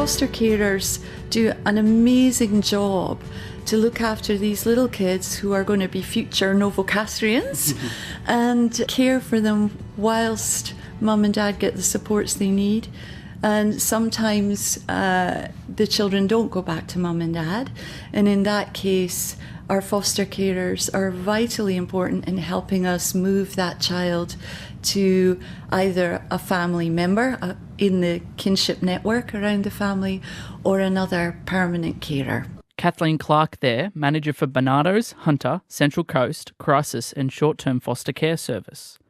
foster carers do an amazing job to look after these little kids who are going to be future Novocastrians and care for them whilst mum and dad get the supports they need. And sometimes the children don't go back to mum and dad, and in that case our foster carers are vitally important in helping us move that child to either a family member in the kinship network around the family or another permanent carer. Kathleen Clark there, manager for Barnardos, Hunter, Central Coast, Crisis and Short-Term Foster Care Service.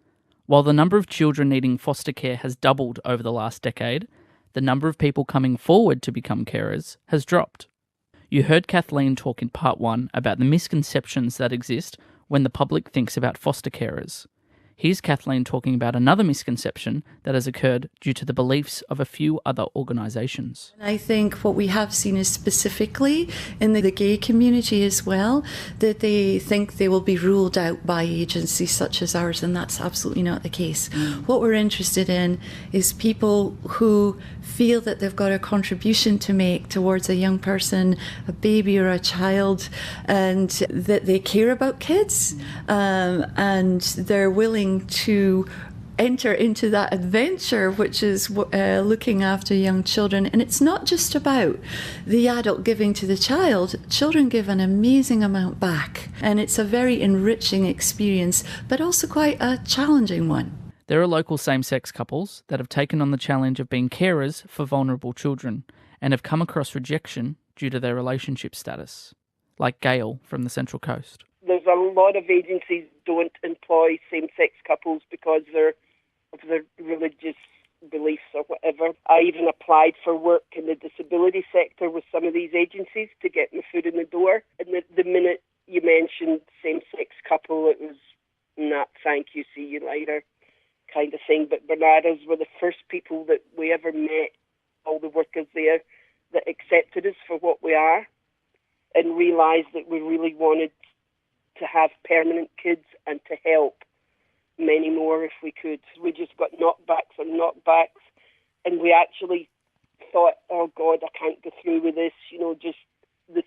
While the number of children needing foster care has doubled over the last decade, the number of people coming forward to become carers has dropped. You heard Kathleen talk in part 1 about the misconceptions that exist when the public thinks about foster carers. Here's Kathleen talking about another misconception that has occurred due to the beliefs of a few other organisations. I think what we have seen is specifically in the gay community as well, that they think they will be ruled out by agencies such as ours, and that's absolutely not the case. What we're interested in is people who feel that they've got a contribution to make towards a young person, a baby or a child, and that they care about kids, and they're willing to enter into that adventure, which is looking after young children. And it's not just about the adult giving to the child. Children give an amazing amount back, and it's a very enriching experience, but also quite a challenging one. There are local same-sex couples that have taken on the challenge of being carers for vulnerable children and have come across rejection due to their relationship status, like Gail from the Central Coast. There's a lot of agencies don't employ same-sex couples because of their religious beliefs or whatever. I even applied for work in the disability sector with some of these agencies to get my foot in the door. And the minute you mentioned same-sex couple, it was, nah, thank you, see you later, kind of thing. But Barnardos were the first people that we ever met, all the workers there, that accepted us for what we are and realised that we really wanted to have permanent kids and to help many more if we could. We just got knockbacks and knockbacks, and we actually thought, oh God, I can't go through with this, just this.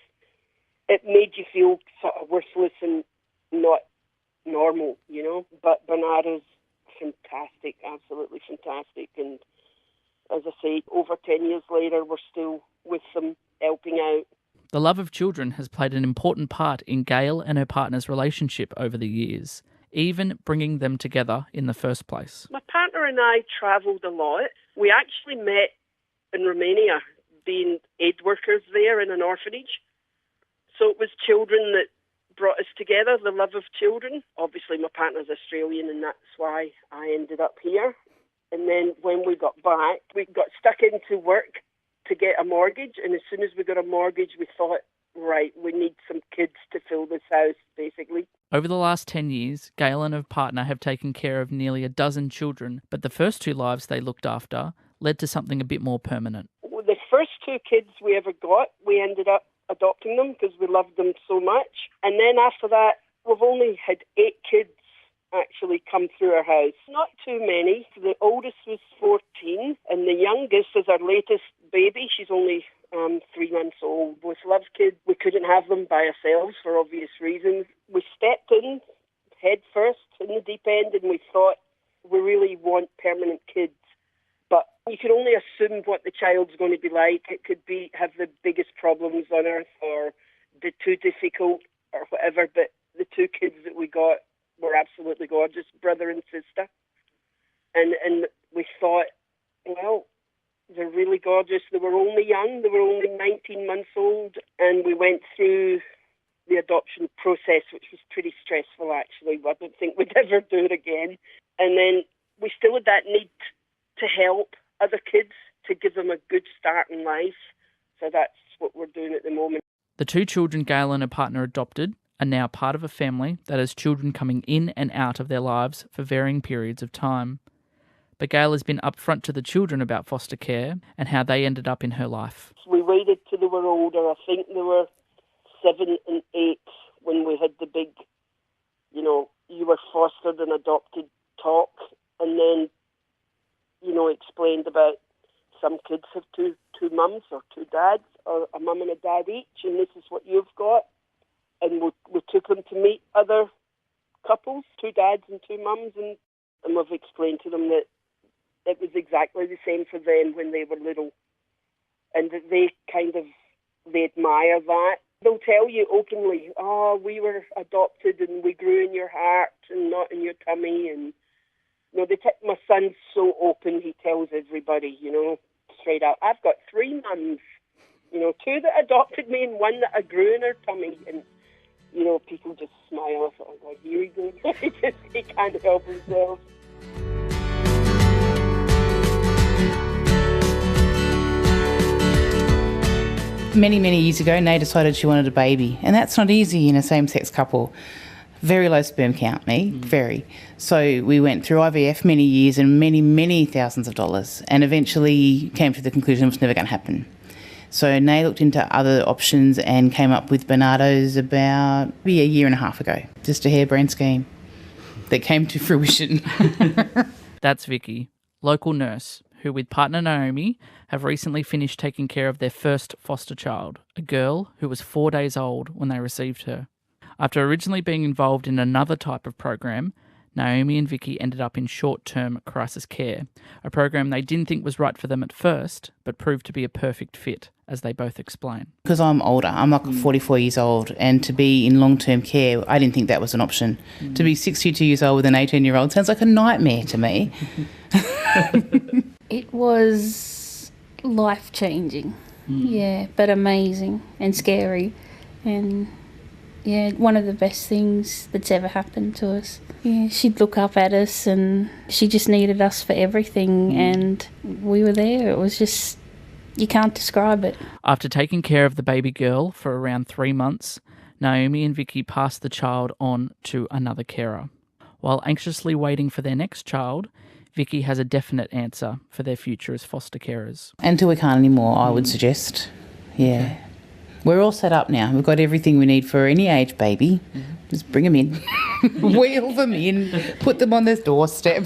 It made you feel sort of worthless and not normal, But Barnardos, fantastic, absolutely fantastic. And as I say, over 10 years later, we're still with them, helping out. The love of children has played an important part in Gail and her partner's relationship over the years, even bringing them together in the first place. My partner and I travelled a lot. We actually met in Romania, being aid workers there in an orphanage. So it was children that brought us together, the love of children. Obviously, my partner's Australian, and that's why I ended up here. And then when we got back, we got stuck into work to get a mortgage, and as soon as we got a mortgage, we thought, right, we need some kids to fill this house, basically. Over the last 10 years, Gail and her partner have taken care of nearly a dozen children, but the first 2 lives they looked after led to something a bit more permanent. The first 2 kids we ever got, we ended up adopting them because we loved them so much. And then after that, we've only had 8 kids actually come through our house. Not too many. The oldest was 14, and the youngest is our latest baby. She's only 3 months old. Both love kids. We couldn't have them by ourselves for obvious reasons. We stepped in head first in the deep end, and we thought we really want permanent kids. But you can only assume what the child's going to be like. It could be have the biggest problems on earth or be too difficult or whatever. But the 2 kids that we got were absolutely gorgeous, brother and sister. And we thought, well, they're really gorgeous. They were only young. They were only 19 months old. And we went through the adoption process, which was pretty stressful, actually. I don't think we'd ever do it again. And then we still had that need to help other kids, to give them a good start in life. So that's what we're doing at the moment. The 2 children Gail and her partner adopted are now part of a family that has children coming in and out of their lives for varying periods of time. But Gail has been upfront to the children about foster care and how they ended up in her life. We waited till they were older. I think they were 7 and 8 when we had the big, you were fostered and adopted talk. And then, explained about some kids have two mums or two dads, or a mum and a dad each, and this is what you've got. And we took them to meet other couples, two dads and two mums, and we've explained to them that it was exactly the same for them when they were little, and that they admire that. They'll tell you openly, "Oh, we were adopted and we grew in your heart and not in your tummy." And my son's so open; he tells everybody, straight out, "I've got 3 mums, 2 that adopted me and 1 that I grew in her tummy." And people just smile. Oh God, here he goes. he can't help himself. Many, many years ago, Nay decided she wanted a baby, and that's not easy in a same-sex couple. Very low sperm count, very. So we went through IVF many years and many, many thousands of dollars, and eventually came to the conclusion it was never going to happen. So Nay looked into other options and came up with Barnardos about a year and a half ago. Just a harebrained scheme that came to fruition. That's Vicky, local nurse, who with partner Naomi have recently finished taking care of their first foster child, a girl who was 4 days old when they received her. After originally being involved in another type of program, Naomi and Vicky ended up in short-term crisis care, a program they didn't think was right for them at first, but proved to be a perfect fit, as they both explain. Because I'm older, I'm like 44 years old, and to be in long-term care, I didn't think that was an option. To be 62 years old with an 18-year-old sounds like a nightmare to me. It was life-changing, but amazing and scary, and one of the best things that's ever happened to us. Yeah, she'd look up at us and she just needed us for everything, and we were there. It was just, you can't describe it. After taking care of the baby girl for around 3 months, Naomi and Vicky passed the child on to another carer. While anxiously waiting for their next child, Vicky has a definite answer for their future as foster carers. Until we can't anymore, I would suggest. Yeah. Okay. We're all set up now. We've got everything we need for any age baby. Just bring them in, wheel them in, put them on their doorstep.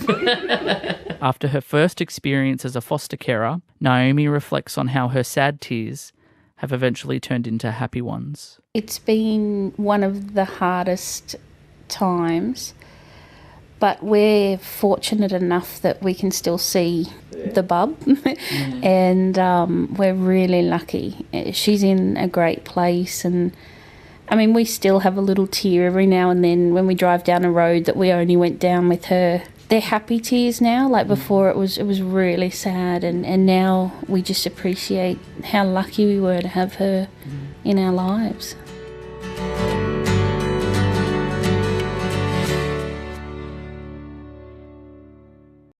After her first experience as a foster carer, Naomi reflects on how her sad tears have eventually turned into happy ones. It's been one of the hardest times, but we're fortunate enough that we can still see the bub, and we're really lucky. She's in a great place, and I mean, we still have a little tear every now and then when we drive down a road that we only went down with her. They're happy tears now. Like before, it was really sad, and now we just appreciate how lucky we were to have her in our lives.